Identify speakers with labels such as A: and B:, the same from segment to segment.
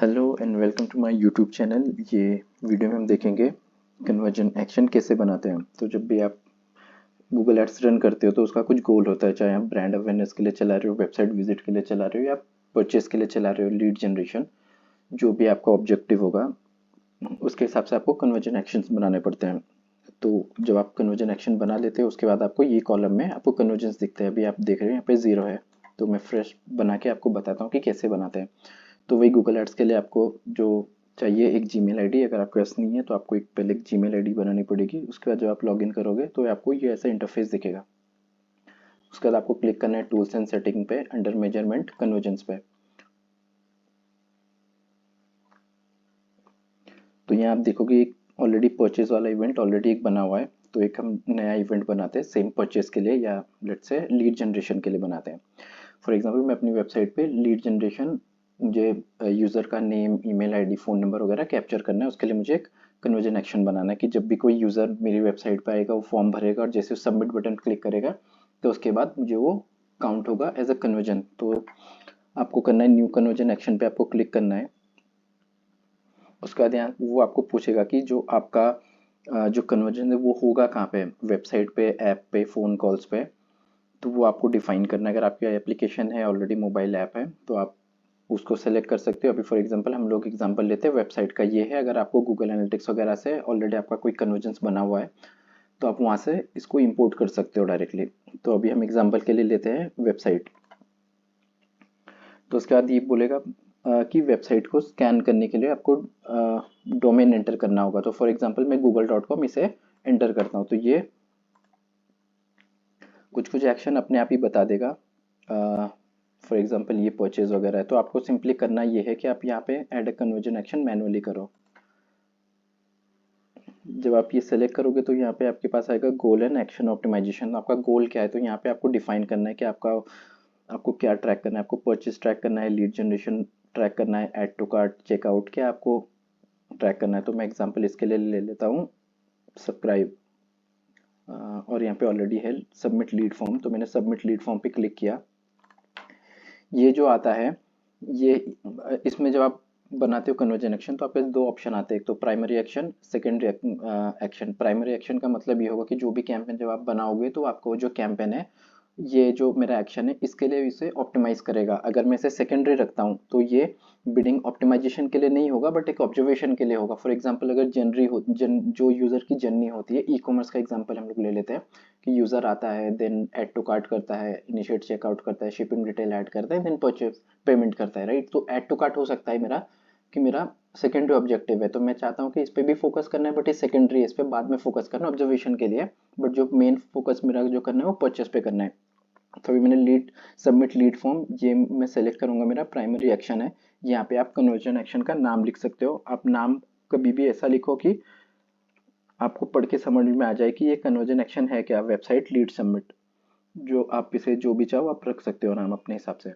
A: Hello and welcome to my YouTube channel. ये video में हम देखेंगे कन्वर्जन एक्शन कैसे बनाते हैं। तो जब भी आप गूगल एड्स रन करते हो तो उसका कुछ गोल होता है, चाहे आप ब्रांड अवेयरनेस के लिए चला रहे हो, वेबसाइट विजिट के लिए चला रहे हो या परचेस के लिए चला रहे हो, लीड जनरेशन, जो भी आपका ऑब्जेक्टिव होगा उसके हिसाब से आपको कन्वर्जन एक्शंस बनाने पड़ते हैं। तो जब आप कन्वर्जन एक्शन बना लेते हो उसके बाद आपको ये कॉलम में आपको कन्वर्जन्स दिखते हैं। अभी आप देख रहे हो यहाँ पे 0 है, तो मैं फ्रेश बना के आपको बताता हूँ कि कैसे बनाते हैं। तो वही गूगल एड्स के लिए आपको जो चाहिए एक जीमेल आईडी, अगर आपके पास नहीं है तो आपको एक पहले एक जीमेल आईडी बनानी पड़ेगी। उसके बाद जब आप लॉगिन करोगे तो आपको ये ऐसा इंटरफेस दिखेगा। उसके बाद आपको क्लिक करना है टूल्स एंड सेटिंग पे, अंडर मेजरमेंट कन्वर्जेंस पे। तो यहाँ आप देखोगे एक ऑलरेडी परचेज वाला इवेंट ऑलरेडी एक बना हुआ है। तो एक हम नया इवेंट बनाते हैं सेम परचेज के लिए, या लेट्स से लीड जनरेशन के लिए बनाते हैं। फॉर एग्जांपल मैं अपनी वेबसाइट पे लीड जनरेशन, मुझे यूज़र का name, email ID, phone number वगैरह कैप्चर करना है। उसके लिए मुझे एक कन्वर्जन एक्शन बनाना है कि जब भी कोई यूज़र मेरी वेबसाइट पे आएगा वो फॉर्म भरेगा और जैसे सबमिट बटन क्लिक करेगा तो उसके बाद मुझे वो काउंट होगा एज अ कन्वर्जन। तो आपको करना है न्यू कन्वर्जन एक्शन पे आपको क्लिक करना है। उसके बाद यहाँ वो आपको पूछेगा कि जो आपका जो कन्वर्जन है वो होगा कहाँ पे, वेबसाइट पे, ऐप पे, फ़ोन कॉल्स पे। तो वो आपको डिफाइन करना है। अगर आपका एप्लीकेशन है ऑलरेडी, मोबाइल ऐप है, तो आप उसको सेलेक्ट कर सकते हो। अभी फॉर एग्जांपल हम लोग एग्जांपल लेते हैं वेबसाइट का, ये है। अगर आपको गूगल एनालिटिक्स वगैरह से ऑलरेडी आपका कोई कन्वर्जेंस बना हुआ है तो आप वहाँ से इसको इंपोर्ट कर सकते हो डायरेक्टली। तो अभी हम एग्जांपल के लिए लेते हैं वेबसाइट। तो उसके बाद ये बोलेगा कि वेबसाइट को स्कैन करने के लिए आपको डोमेन एंटर करना होगा। तो फॉर एग्जांपल मैं google.com इसे एंटर करता हूँ तो ये कुछ कुछ एक्शन अपने आप ही बता देगा। फॉर एग्जांपल ये परचेज वगैरह है, तो आपको सिंपली करना ये है कि आप यहाँ पे add a conversion action manually करो। जब आप ये सेलेक्ट करोगे तो यहाँ पे आपके पास आएगा गोल एंड एक्शन ऑप्टिमाइजेशन। आपका गोल क्या है, तो यहाँ पे आपको डिफाइन करना है कि आपको क्या ट्रैक करना है। आपको परचेज ट्रैक करना है, लीड जनरेशन ट्रैक करना है, ऐड टू कार्ट, चेकआउट, क्या आपको ट्रैक करना है। तो मैं एग्जांपल इसके लिए ले लेता हूँ सब्सक्राइब, और यहाँ पे ऑलरेडी है सबमिट लीड फॉर्म। तो मैंने सबमिट लीड फॉर्म पे क्लिक किया। ये जो आता है, ये इसमें जब आप बनाते हो कन्वर्जन एक्शन तो आपके दो ऑप्शन आते हैं, एक तो primary action, secondary action. Primary action का मतलब ये होगा कि जो भी कैंपेन जब आप बनाओगे तो आपको जो कैंपेन है, ये जो मेरा एक्शन है इसके लिए इसे ऑप्टिमाइज करेगा। अगर मैं इसे सेकेंडरी रखता हूँ तो ये बिडिंग ऑप्टिमाइजेशन के लिए नहीं होगा बट एक ऑब्जर्वेशन के लिए होगा। फॉर एग्जांपल अगर जो यूज़र की जर्नी होती है, ई कॉमर्स का एग्जांपल हम लोग ले लेते हैं कि यूज़र आता है, देन ऐड टू कार्ट करता है, इनिशिएट चेकआउट करता है, शिपिंग डिटेल ऐड करता है, देन परचेज पेमेंट करता है, राइट। तो ऐड टू कार्ट हो सकता है मेरा कि मेरा सेकेंडरी ऑब्जेक्टिव है, तो मैं चाहता हूँ कि इस पर भी फोकस करना है बट ये सेकेंडरी है, इस पर बाद में फोकस करना है ऑब्जर्वेशन के लिए। बट जो मेन फोकस मेरा जो करना है वो परचेस पे करना है। तो अभी मैंने लीड सबमिट लीड फॉर्म ये मैं सेलेक्ट करूंगा, मेरा प्राइमरी एक्शन है। यहाँ पे आप कन्वर्जन एक्शन का नाम लिख सकते हो। आप नाम कभी भी ऐसा लिखो कि आपको पढ़ के समझ में आ जाए कि ये कन्वर्जन एक्शन है क्या, वेबसाइट लीड सबमिट। जो आप इसे जो भी चाहो आप रख सकते हो नाम अपने हिसाब से।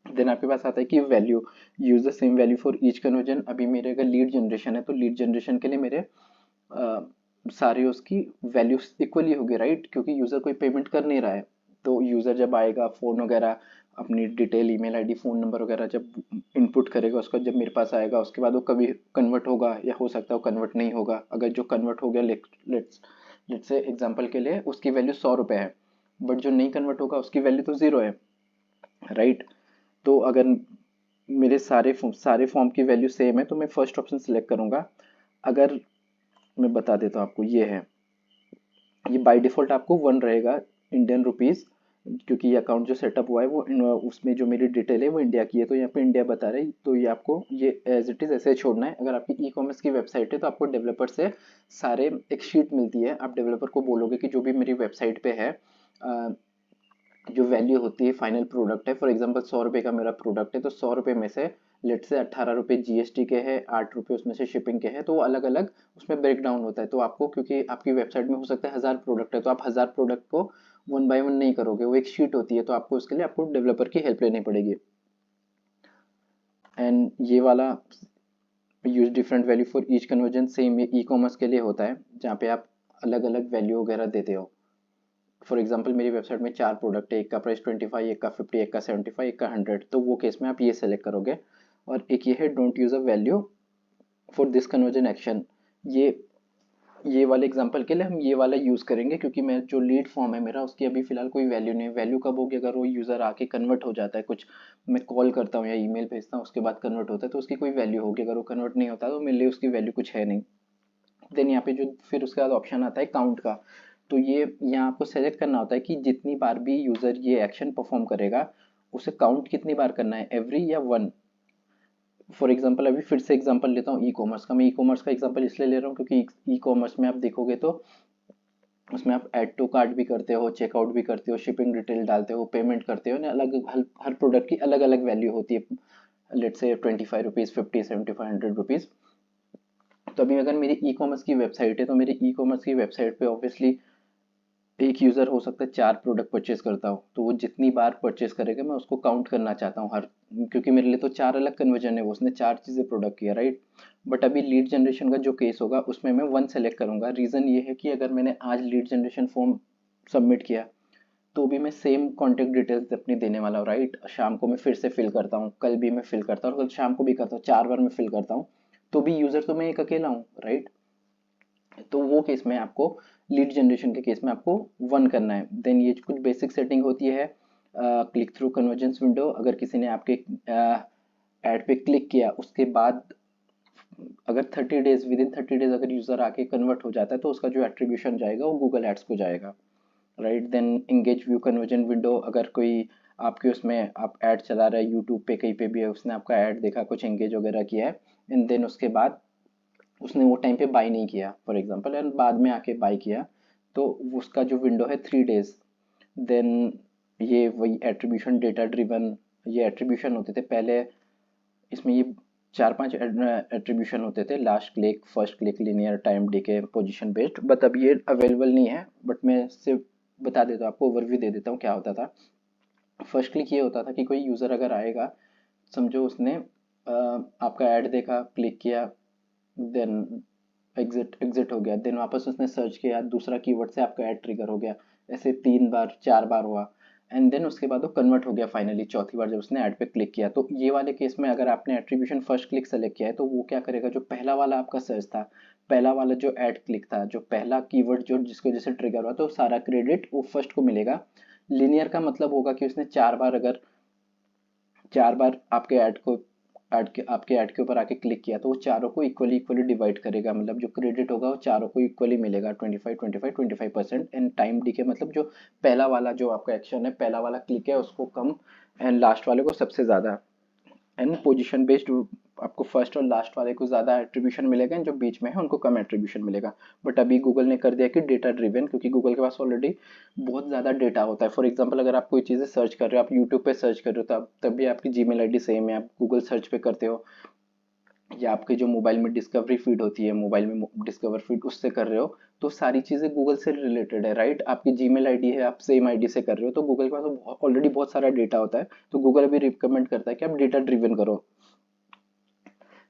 A: देन आपके पास आता है कि value, use the same value for each conversion. अभी मेरे अगर लीड जनरेशन है तो लीड जनरेशन के लिए मेरे सारे उसकी वैल्यूज इक्वली होगी, राइट, क्योंकि यूज़र कोई पेमेंट कर नहीं रहा है। तो यूज़र जब आएगा, फ़ोन वगैरह अपनी detail, email ID, phone number वगैरह जब इनपुट करेगा, उसका जब मेरे पास आएगा उसके बाद वो कभी कन्वर्ट होगा या हो सकता है वो कन्वर्ट नहीं होगा। अगर जो कन्वर्ट हो गया, लेट्स लेट्स से एग्जांपल के लिए उसकी वैल्यू 100 रुपये है, बट जो नहीं कन्वर्ट होगा उसकी वैल्यू तो 0 है, राइट। तो अगर मेरे सारे फॉर्म की वैल्यू सेम है तो मैं फर्स्ट ऑप्शन सेलेक्ट करूंगा। अगर मैं बता देता हूँ आपको, ये है, ये बाय डिफ़ॉल्ट आपको 1 रहेगा इंडियन रुपीज़, क्योंकि ये अकाउंट जो सेटअप हुआ है वो उसमें जो मेरी डिटेल है वो इंडिया की है, तो यहाँ पे इंडिया बता रही। तो ये आपको ये एज इट इज़ ऐसे छोड़ना है। अगर आपकी ई कॉमर्स की वेबसाइट है तो आपको डेवलपर से सारे एक शीट मिलती है। आप डेवलपर को बोलोगे कि जो भी मेरी वेबसाइट पे है, जो वैल्यू होती है फाइनल प्रोडक्ट है, फॉर एग्जांपल 100 रुपये का मेरा प्रोडक्ट है तो 100 रुपये में से लेट से 18 रुपये जीएसटी के हैं, 8 रुपये उसमें से शिपिंग के हैं, तो वो अलग अलग उसमें ब्रेक डाउन होता है। तो आपको, क्योंकि आपकी वेबसाइट में हो सकता है 1000 प्रोडक्ट है, तो आप 1000 प्रोडक्ट को 1 बाय 1 नहीं करोगे, वो एक शीट होती है, तो आपको उसके लिए आपको डेवलपर की हेल्प लेनी पड़ेगी। एंड ये वाला use different value for each conversion, same ये ई कॉमर्स के लिए होता है जहाँ पे आप अलग अलग वैल्यू वगैरह देते हो। फॉर एग्जाम्पल मेरी वेबसाइट में 4 प्रोडक्ट है, एक का प्राइस 25, एक का 50, एक का 75, एक का 100, तो वो केस में आप ये सेलेक्ट करोगे। और एक ये है don't use a value for this conversion action. ये वाले एग्जांपल के लिए हम ये वाला यूज़ करेंगे, क्योंकि मैं जो लीड फॉर्म है मेरा उसकी अभी फिलहाल कोई वैल्यू नहीं है। वैल्यू कब होगी, अगर वो यूज़र आके कन्वर्ट हो जाता है, कुछ मैं कॉल करता हूँ या ईमेल भेजता हूँ उसके बाद कन्वर्ट होता है तो उसकी कोई वैल्यू होगी। अगर वो कन्वर्ट नहीं होता तो मेरे लिए उसकी वैल्यू कुछ है नहीं। देन यहाँ पे जो फिर उसके बाद ऑप्शन आता है काउंट का। तो ये यहाँ आपको सेलेक्ट करना होता है कि जितनी बार भी यूज़र ये एक्शन परफॉर्म करेगा उसे काउंट कितनी बार करना है, एवरी या वन। फॉर एग्जाम्पल अभी फिर से एग्जाम्पल लेता हूँ ई कॉमर्स का। मैं ई कॉमर्स का एग्जाम्पल इसलिए ले रहा हूँ क्योंकि ई कॉमर्स में आप देखोगे तो उसमें आप ऐड टू कार्ट भी करते हो, चेकआउट भी करते हो, शिपिंग डिटेल डालते हो, पेमेंट करते हो ना। अलग हर प्रोडक्ट की अलग अलग वैल्यू होती है। Let's say 25 rupees, 50, 75, 100 rupees. तो अभी अगर मेरी ई कॉमर्स की वेबसाइट है तो मेरी ई कॉमर्स की वेबसाइट पे ऑब्वियसली एक यूज़र हो सकता है 4 प्रोडक्ट परचेज करता हो, तो वो जितनी बार परचेज करेगा मैं उसको काउंट करना चाहता हूँ हर, क्योंकि मेरे लिए तो 4 अलग कन्वर्जन है, वो उसने 4 चीज़ें प्रोडक्ट किया, राइट। बट अभी लीड जनरेशन का जो केस होगा उसमें मैं वन सेलेक्ट करूंगा। रीज़न ये है कि अगर मैंने आज लीड जनरेशन फॉर्म सबमिट किया तो भी मैं सेम कॉन्टेक्ट डिटेल्स अपनी देने वाला हूँ, राइट। शाम को मैं फिर से फिल करता हूँ, कल भी मैं फिल करता हूँ और कल शाम को भी करता हूँ, 4 बार मैं फिल करता हूँ, तो भी यूज़र तो मैं एक अकेला हूँ, राइट। तो वो केस में आपको लीड जनरेशन के केस में आपको वन करना है। देन ये कुछ बेसिक सेटिंग होती है। क्लिक थ्रू कन्वर्जेंस विंडो, अगर किसी ने आपके ऐड पे क्लिक किया उसके बाद अगर 30 डेज, विद इन 30 डेज अगर यूज़र आके कन्वर्ट हो जाता है तो उसका जो एट्रीब्यूशन जाएगा वो गूगल एड्स को जाएगा, right. Then engage view conversion window, अगर कोई आपके उसमें आप ऐड चला रहा है यूट्यूब पे कहीं पे भी है, उसने आपका ऐड देखा, कुछ एंगेज वगैरह किया है एंड देन उसके बाद उसने वो टाइम पे बाई नहीं किया फॉर एग्जांपल एंड बाद में आके बाई किया, तो उसका जो विंडो है 3 डेज। देन ये वही एट्रीब्यूशन डेटा ड्रिवन, ये एट्रीब्यूशन होते थे पहले। इसमें ये 4-5 एट्रीब्यूशन होते थे, last click, first click, linear, time DK, position based. But अब ये अवेलेबल नहीं है, बट मैं सिर्फ बता देता हूँ, आपको ओवरव्यू दे देता हूँ क्या होता था। फर्स्ट क्लिक ये होता था कि कोई यूज़र अगर आएगा, समझो उसने आपका ऐड देखा, क्लिक किया, देन एग्जिट एग्जिट हो गया, देन वापस उसने सर्च किया, दूसरा कीवर्ड से आपका ऐड ट्रिगर हो गया, ऐसे 3 बार 4 बार हुआ एंड देन उसके बाद वो कन्वर्ट हो गया फाइनली चौथी बार जब उसने ऐड पे क्लिक किया। तो ये वाले केस में अगर आपने एट्रीब्यूशन फर्स्ट क्लिक सेलेक्ट किया है तो वो क्या करेगा, जो पहला वाला आपका सर्च था, पहला वाला जो ऐड क्लिक था, जो पहला कीवर्ड जो जिसकी वजह से ट्रिगर हुआ, तो सारा क्रेडिट वो फर्स्ट को मिलेगा। लिनियर का मतलब होगा कि उसने 4 बार, अगर 4 बार आपके ऐड को ऐड के आपके ऐड के ऊपर आके क्लिक किया तो वो चारों को इक्वली इक्वली डिवाइड करेगा, मतलब जो क्रेडिट होगा वो चारों को इक्वली मिलेगा, 25 25 25% एंड टाइम डी के मतलब जो पहला वाला जो आपका एक्शन है, पहला वाला क्लिक है उसको कम एंड लास्ट वाले को सबसे ज़्यादा। एंड पोजीशन बेस्ड आपको फर्स्ट और लास्ट वाले को ज़्यादा एट्रीब्यूशन मिलेगा एंड जो बीच में है उनको कम एट्रीब्यूशन मिलेगा। बट अभी गूगल ने कर दिया कि डेटा ड्रिवन, क्योंकि गूगल के पास ऑलरेडी बहुत ज़्यादा डेटा होता है। फॉर एग्जांपल अगर आप कोई चीज़ें सर्च कर रहे हो, आप यूट्यूब पे सर्च कर रहे हो, तब भी आपकी जीमेल आईडी सेम है, आप गूगल सर्च पे करते हो, या आपके जो मोबाइल में डिस्कवरी फीड होती है, मोबाइल में डिस्कवर फीड उससे कर रहे हो, तो सारी चीज़ें गूगल से रिलेटेड है, राइट। आपकी जीमेल आईडी है, आप सेम आईडी से कर रहे हो, तो गूगल के पास ऑलरेडी बहुत सारा डेटा होता है, तो गूगल अभी रिकमेंड करता है कि आप डेटा ड्रिवन करो।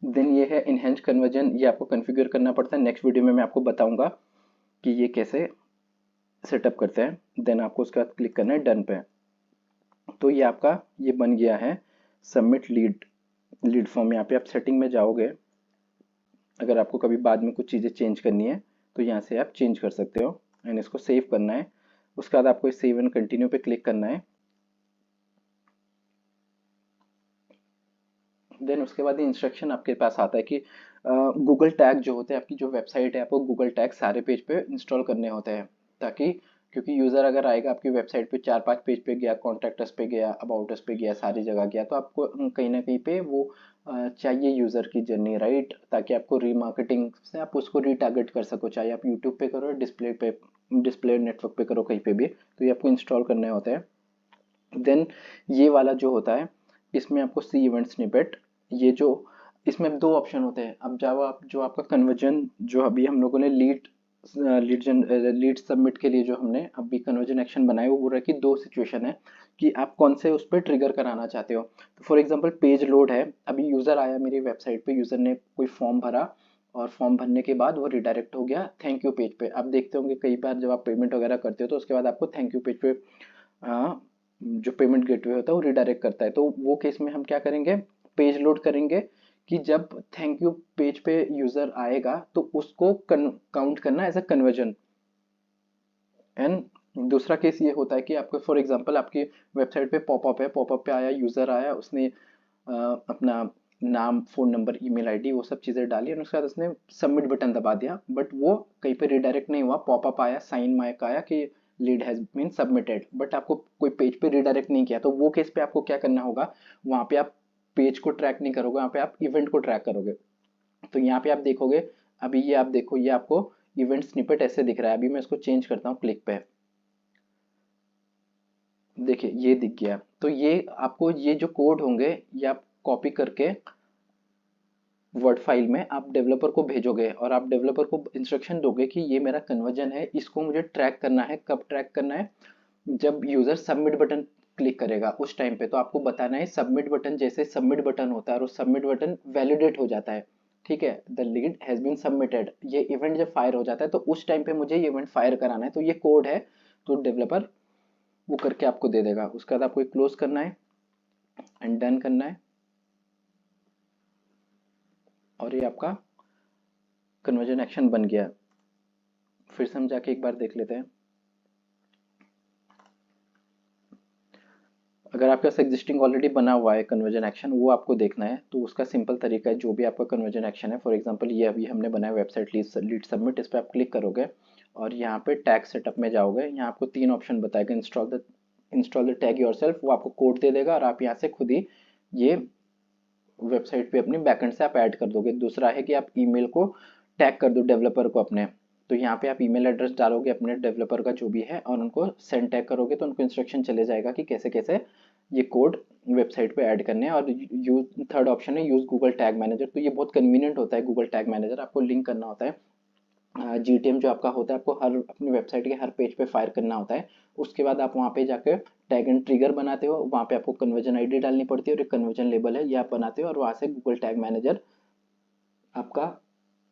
A: देन ये है इनहेंस कन्वर्जन, ये आपको कॉन्फ़िगर करना पड़ता है, नेक्स्ट वीडियो में मैं आपको बताऊंगा कि ये कैसे सेटअप करते हैं। देन आपको उसके बाद क्लिक करना है डन पे। तो ये आपका ये बन गया है सबमिट लीड फॉर्म। यहाँ पे आप सेटिंग में जाओगे, अगर आपको कभी बाद में कुछ चीज़ें चेंज करनी है तो यहाँ से आप चेंज कर सकते हो एंड इसको सेव करना है। उसके बाद आपको सेव एंड कंटिन्यू पे क्लिक करना है। देन उसके बाद इंस्ट्रक्शन आपके पास आता है कि गूगल टैग जो होते हैं, आपकी जो वेबसाइट है आपको गूगल टैग सारे पेज पे इंस्टॉल करने होते हैं, ताकि क्योंकि यूज़र अगर आएगा आपकी वेबसाइट पे 4-5 पेज पे गया, कॉन्टैक्ट अस पे गया, अबाउट अस पे गया, सारी जगह गया, तो आपको कहीं ना कहीं पे वो चाहिए यूज़र की जर्नी, राइट, ताकि आपको रीमार्केटिंग से आप उसको रीटारगेट कर सको, चाहे आप यूट्यूब पे करो, डिस्प्ले नेटवर्क पे करो, कहीं पे भी, तो ये आपको इंस्टॉल करने होते हैं। देन ये वाला जो होता है इसमें आपको सी इवेंट स्निपेट, ये जो इसमें दो ऑप्शन होते हैं। अब जब आप जो आपका कन्वर्जन जो अभी हम लोगों ने लीड सबमिट के लिए जो हमने अभी कन्वर्जन एक्शन बनाए वो बोल रहा है कि दो सिचुएशन है कि आप कौन से उस पर ट्रिगर कराना चाहते हो। तो फॉर एग्जांपल पेज लोड है, अभी यूज़र आया मेरी वेबसाइट पे, यूज़र ने कोई फॉर्म भरा और फॉर्म भरने के बाद वो रिडायरेक्ट हो गया थैंक यू पेज पे। आप देखते होंगे कई बार जब आप पेमेंट वगैरह करते हो तो उसके बाद आपको थैंक यू पेज पे जो पेमेंट गेटवे होता है वो रिडायरेक्ट करता है। तो वो केस में हम क्या करेंगे, पेज लोड करेंगे कि जब थैंक यू पेज पे यूजर आएगा तो उसको काउंट करना एज अ कन्वर्जन। एंड दूसरा केस ये होता है कि आपको फॉर एग्जांपल आपकी वेबसाइट पे पॉपअप है, पॉपअप पे आया, यूजर आया, उसने अपना नाम, फोन नंबर, ईमेल आईडी वो सब चीज़ें डाली और उसके बाद उसने सबमिट बटन दबा दिया, बट वो कहीं पे रिडायरेक्ट नहीं हुआ। पॉपअप आया, साइन मार्क आया कि lead has been submitted, but आपको कोई पेज पे रिडायरेक्ट नहीं किया। तो वो केस पे आपको क्या करना होगा, वहाँ पे आप पेज को ट्रैक नहीं करोगे, वहाँ पे आप इवेंट को ट्रैक करोगे। तो यहाँ पे आप देखोगे, अभी ये आप देखो, ये आपको इवेंट स्निपेट ऐसे दिख रहा है। अभी मैं इसको चेंज करता हूँ क्लिक पे, देखिए ये दिख गया। तो ये आपको ये जो कोड होंगे ये आप कॉपी करके वर्ड फाइल में आप डेवलपर को भेजोगे और आप डेवलपर को इंस्ट्रक्शन दोगे कि ये मेरा कन्वर्जन है, इसको मुझे ट्रैक करना है। कब ट्रैक करना है, जब यूजर सबमिट बटन क्लिक करेगा उस टाइम पे। तो आपको बताना है सबमिट बटन, जैसे सबमिट बटन होता है और सबमिट बटन वैलिडेट हो जाता है, ठीक है, the lead has been submitted, ये इवेंट जब फायर हो जाता है तो उस टाइम पे मुझे ये इवेंट फायर कराना है। तो ये कोड है, तो डेवलपर वो करके आपको दे देगा। उसके बाद आपको क्लोज करना है एंड डन करना है और ये आपका कन्वर्जन एक्शन बन गया। फिर से हम जाके एक बार देख लेते हैं। अगर आपके पास एग्जिस्टिंग ऑलरेडी बना हुआ है कन्वर्जन एक्शन, वो आपको देखना है, तो उसका सिंपल तरीका है, जो भी आपका कन्वर्जन एक्शन है, फॉर एग्जांपल ये अभी हमने बनाया वेबसाइट लीड सबमिट, इस पर आप क्लिक करोगे और यहाँ पे टैग सेटअप में जाओगे। यहाँ आपको 3 ऑप्शन बताएगा, इंस्टॉल द टैग योरसेल्फ, वो आपको कोड दे देगा और आप यहाँ से खुद ही ये वेबसाइट पे अपनी बैकएंड से आप ऐड कर दोगे। दूसरा है कि आप ईमेल को टैग कर दो डेवलपर को अपने, तो यहाँ पे आप ईमेल एड्रेस डालोगे अपने डेवलपर का जो भी है और उनको सेंड टैग करोगे, तो उनको इंस्ट्रक्शन चले जाएगा कि कैसे कैसे ये कोड वेबसाइट पे ऐड करने हैं। और यूज थर्ड ऑप्शन है यूज गूगल टैग मैनेजर, तो ये बहुत कन्वीनियंट होता है गूगल टैग मैनेजर। आपको लिंक करना होता है जीटीएम जो आपका होता है, आपको हर अपनी वेबसाइट के हर पेज पे फायर करना होता है। उसके बाद आप वहाँ पे जाकर टैग एंड ट्रिगर बनाते हो, वहाँ पे आपको कन्वर्जन आईडी डालनी पड़ती है और एक कन्वर्जन लेबल है, ये आप बनाते हो और वहाँ से गूगल टैग मैनेजर आपका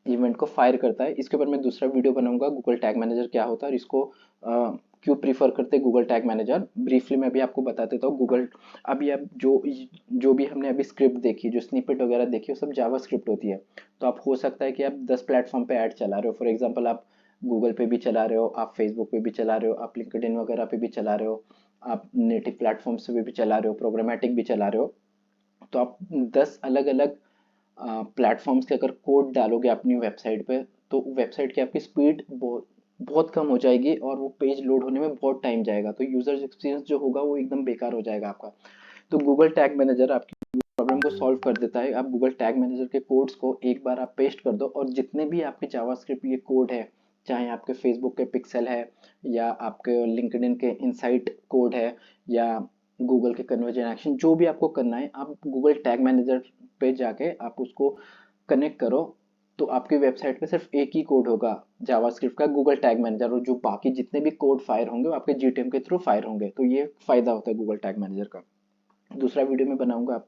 A: इवेंट को फायर करता है। इसके ऊपर मैं दूसरा वीडियो बनाऊंगा गूगल टैग मैनेजर क्या होता है और इसको क्यों प्रीफर करते हैं गूगल टैग मैनेजर। ब्रीफली मैं अभी आपको बता देता हूँ। गूगल अभी आप जो भी हमने अभी स्क्रिप्ट देखी, जो स्निपेट वगैरह देखी, वो सब जावा स्क्रिप्ट होती है। तो आप हो सकता है कि आप 10 प्लेटफॉर्म पे ऐड चला रहे हो, फॉर एग्जाम्पल आप गूगल पे भी चला रहे हो, आप फेसबुक पे भी चला रहे हो, आप लिंक्डइन वगैरह पे भी चला रहे हो, आप नेटिव प्लेटफॉर्म्स पे भी चला रहे हो, प्रोग्रामेटिक भी चला रहे हो। तो आप 10 अलग अलग प्लेटफॉर्म्स के अगर कोड डालोगे अपनी वेबसाइट पे, तो वेबसाइट की आपकी स्पीड बहुत बहुत कम हो जाएगी और वो पेज लोड होने में बहुत टाइम जाएगा। तो यूजर एक्सपीरियंस जो होगा वो एकदम बेकार हो जाएगा आपका। तो गूगल टैग मैनेजर आपकी प्रॉब्लम को सॉल्व कर देता है। आप गूगल टैग मैनेजर के कोड्स को एक बार आप पेस्ट कर दो और जितने भी आपके जावास्क्रिप्ट ये कोड है, चाहे आपके फेसबुक के पिक्सल है या आपके लिंक्डइन के इनसाइट कोड है या गूगल के कन्वर्जन एक्शन, जो भी आपको करना है, आप गूगल टैग मैनेजर पे जाके आप उसको कनेक्ट करो। तो आपकी वेबसाइट पे सिर्फ एक ही कोड होगा जावास्क्रिप्ट का, गूगल टैग मैनेजर, और जो बाकी जितने भी कोड फायर होंगे वो आपके जीटीएम के थ्रू फायर होंगे। तो ये फायदा होता है गूगल टैग मैनेजर का। दूसरा वीडियो में बनाऊंगा आप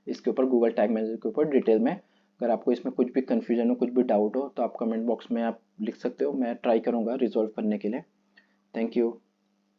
A: इसके ऊपर, गूगल टैग मैनेजर के ऊपर डिटेल में। अगर आपको इसमें कुछ भी कन्फ्यूजन हो, कुछ भी डाउट हो, तो आप कमेंट बॉक्स में आप लिख सकते हो, मैं ट्राई करूंगा रिजॉल्व करने के लिए। Thank you.